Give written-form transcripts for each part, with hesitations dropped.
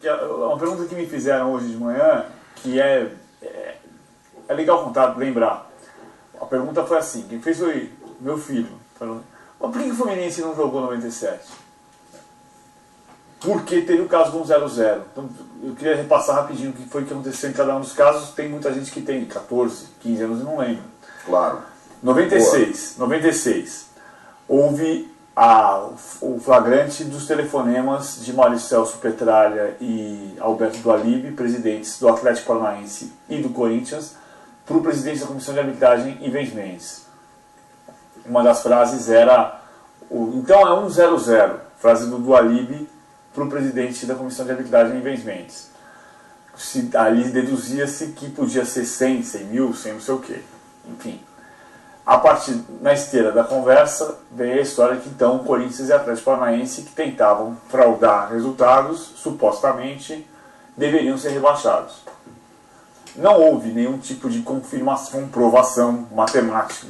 uma pergunta que me fizeram hoje de manhã, que é legal contar, lembrar. A pergunta foi assim, quem fez foi meu filho. Falou, mas por que o Fluminense não jogou 97? Porque teve o caso do 1-0-0. Então, eu queria repassar rapidinho o que foi que aconteceu em cada um dos casos. Tem muita gente que tem 14, 15 anos e não lembra. Claro. 96. Houve o flagrante dos telefonemas de Maurício Celso Petralha e Alberto Dualib, presidentes do Atlético Paranaense e do Corinthians, para o presidente da Comissão de Arbitragem, Ivens Mendes. Uma das frases era, então é 1-0-0, frase do Dualib para o presidente da Comissão de Arbitragem, Ivens Mendes. Ali deduzia-se que podia ser 100, 100 mil, 100 não sei o quê. Enfim. A partir, na esteira da conversa, veio a história que então Corinthians e Atlético Paranaense, que tentavam fraudar resultados, supostamente, deveriam ser rebaixados. Não houve nenhum tipo de confirmação, comprovação matemática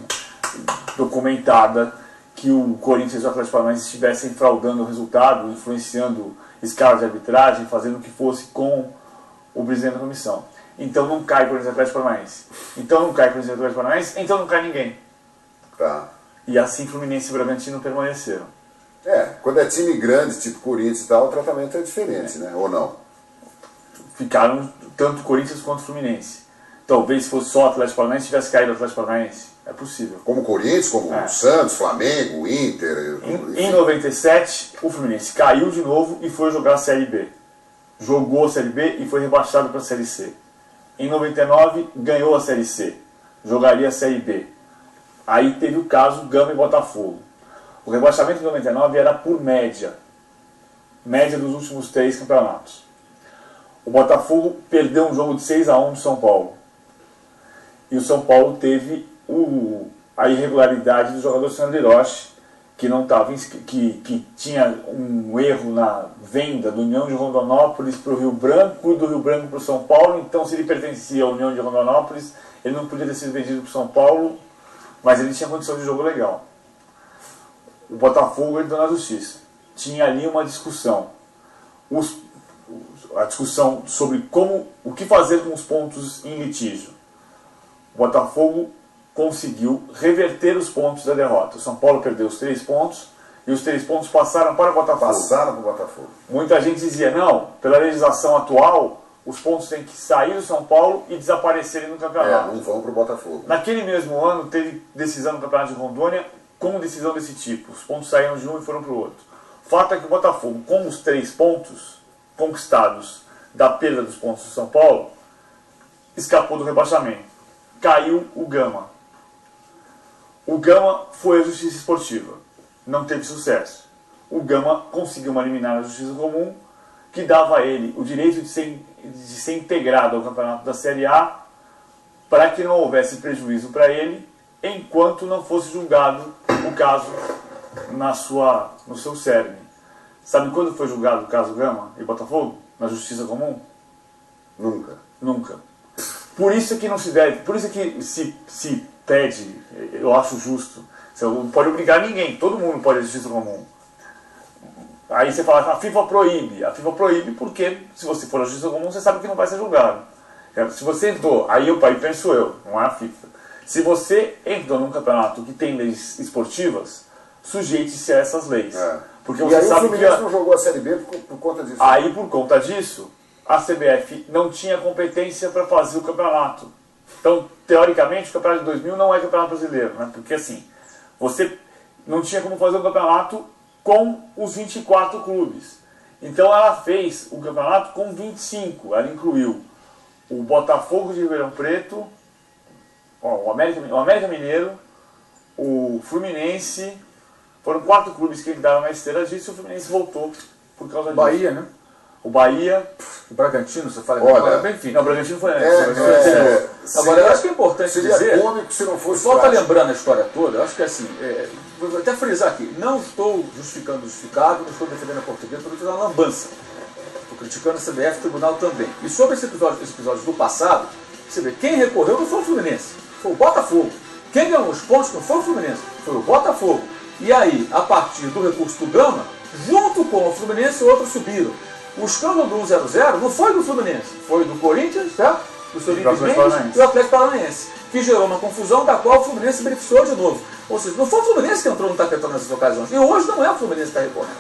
documentada que o Corinthians e o Atlético Paranaense estivessem fraudando o resultado, influenciando escala de arbitragem, fazendo o que fosse com o presidente da comissão. Então não cai Corinthians e Atlético Paranaense. Então não cai Corinthians e Atlético Paranaense, então não cai ninguém. Tá. E assim Fluminense e Bragantino permaneceram. Quando é time grande, tipo Corinthians e tal, o tratamento é diferente, né? Ou não? Ficaram tanto Corinthians quanto Fluminense. Talvez se fosse só o Atlético Paranaense, tivesse caído o Atlético Paranaense. É possível. Como Corinthians, como Santos, Flamengo, Inter... Em 97, o Fluminense caiu de novo e foi jogar a Série B. Jogou a Série B e foi rebaixado para a Série C. Em 99, ganhou a Série C. Jogaria a Série B. Aí teve o caso Gama e Botafogo. O rebaixamento de 99 era por média. Média dos últimos 3 campeonatos. O Botafogo perdeu um jogo de 6-1 do São Paulo. E o São Paulo teve a irregularidade do jogador Sandro Hiroshi, que não tava, que tinha um erro na venda do União de Rondonópolis para o Rio Branco e do Rio Branco para o São Paulo. Então, se ele pertencia à União de Rondonópolis, ele não podia ter sido vendido para o São Paulo, mas ele tinha condição de jogo legal. O Botafogo entrou na justiça. Tinha ali uma discussão. A discussão sobre o que fazer com os pontos em litígio. O Botafogo conseguiu reverter os pontos da derrota. O São Paulo perdeu os 3 pontos e os 3 pontos passaram para o Botafogo. Passaram para o Botafogo. Muita gente dizia, não, pela legislação atual, os pontos têm que sair do São Paulo e desaparecerem no campeonato. Não vão para o Botafogo. Naquele mesmo ano, teve decisão no Campeonato de Rondônia com decisão desse tipo. Os pontos saíram de um e foram para o outro. O fato é que o Botafogo, com os 3 pontos conquistados da perda dos pontos do São Paulo, escapou do rebaixamento. Caiu o Gama. O Gama foi à Justiça Esportiva. Não teve sucesso. O Gama conseguiu uma liminar na Justiça Comum que dava a ele o direito de ser integrado ao campeonato da Série A para que não houvesse prejuízo para ele enquanto não fosse julgado o caso no seu cerne. Sabe quando foi julgado o caso Gama e Botafogo? Na Justiça Comum? Nunca. Por isso que não se deve, por isso que se pede, eu acho justo, você não pode obrigar ninguém, todo mundo pode ir à Justiça Comum. Aí você fala, a FIFA proíbe porque se você for à Justiça Comum você sabe que não vai ser julgado. Se você entrou, aí penso eu, não é a FIFA, se você entrou num campeonato que tem leis esportivas, sujeite-se a essas leis. Porque você sabe o Fluminense não jogou a Série B por conta disso. Aí por conta disso, a CBF não tinha competência para fazer o campeonato. Então, teoricamente, o campeonato de 2000 não é campeonato brasileiro, né? Porque assim, você não tinha como fazer o campeonato com os 24 clubes. Então ela fez o campeonato com 25. Ela incluiu o Botafogo de Ribeirão Preto, o América Mineiro, o Fluminense. Foram 4 clubes que entraram na esteira disso e o Fluminense voltou por causa disso. Bahia, né? O Bahia, o Bragantino, você fala Olha, enfim. Não, o Bragantino foi antes. Agora, eu acho que é importante dizer. Cômico se não fosse. Só está lembrando a história toda, eu acho que assim, vou até frisar aqui, não estou justificando o justificado, não estou defendendo a portuguesa, estou defendendo a lambança. Estou criticando a CBF e o tribunal também. E sobre esse episódio do passado, você vê, quem recorreu não foi o Fluminense, foi o Botafogo. Quem ganhou os pontos não foi o Fluminense, foi o Botafogo. E aí, a partir do recurso do Gama, junto com o Fluminense, outros subiram. O escândalo do 1-0-0 não foi do Fluminense, foi do Corinthians, certo? Do seu Mendes e o Atlético Paranaense, que gerou uma confusão da qual o Fluminense se beneficiou de novo. Ou seja, não foi o Fluminense que entrou no tapetão nessas ocasiões. E hoje não é o Fluminense que está recorrendo.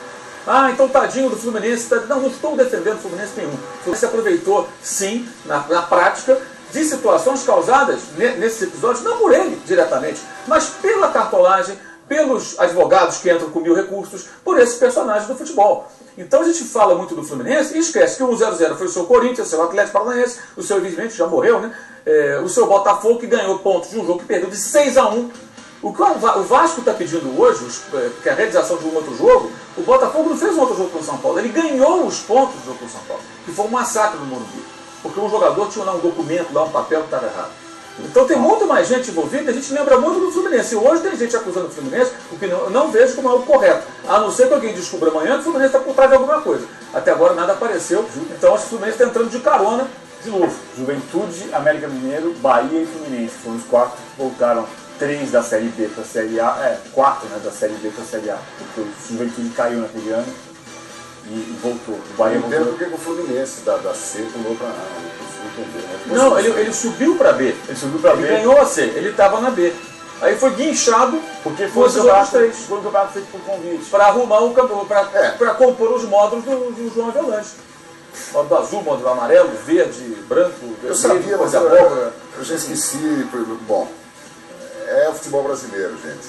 Ah, então tadinho do Fluminense. Não estou defendendo o Fluminense nenhum. O Fluminense aproveitou, sim, na prática, de situações causadas nesses episódios, não por ele diretamente, mas pela cartolagem, pelos advogados que entram com 1000 recursos, por esses personagens do futebol. Então a gente fala muito do Fluminense e esquece que o 1-0-0 foi o seu Corinthians, o seu Atlético Paranaense, o seu, evidentemente, já morreu, né? O seu Botafogo, que ganhou pontos de um jogo que perdeu de 6-1. O que o Vasco está pedindo hoje, que é a realização de um outro jogo, o Botafogo não fez um outro jogo com o São Paulo, ele ganhou os pontos do jogo com o São Paulo, que foi um massacre no Morumbi, porque um jogador tinha lá um documento, lá um papel que estava errado. Então tem muito mais gente envolvida, a gente lembra muito do Fluminense. E hoje tem gente acusando o Fluminense, o que eu não vejo como algo correto. A não ser que alguém descubra amanhã que o Fluminense está por trás de alguma coisa. Até agora nada apareceu, então acho que o Fluminense está entrando de carona de novo. Juventude, América Mineiro, Bahia e Fluminense. Foram os 4 que voltaram, 3 da Série B para a Série A, 4, né, da Série B para a Série A. Porque o Juventude caiu naquele ano e voltou. O Bahia não entendo porque o Fluminense da C pulou para A. Não, ele subiu para B. Ele subiu para B. Ele ganhou a C, ele estava na B. Aí foi guinchado, porque foi um campeonato feito por convite. Para arrumar o campeonato, para compor os módulos do João Avelange. Módulo azul, módulo amarelo, verde, branco, vermelho, eu sabia, mas abóbora. Eu já esqueci. Bom, é o futebol brasileiro, gente.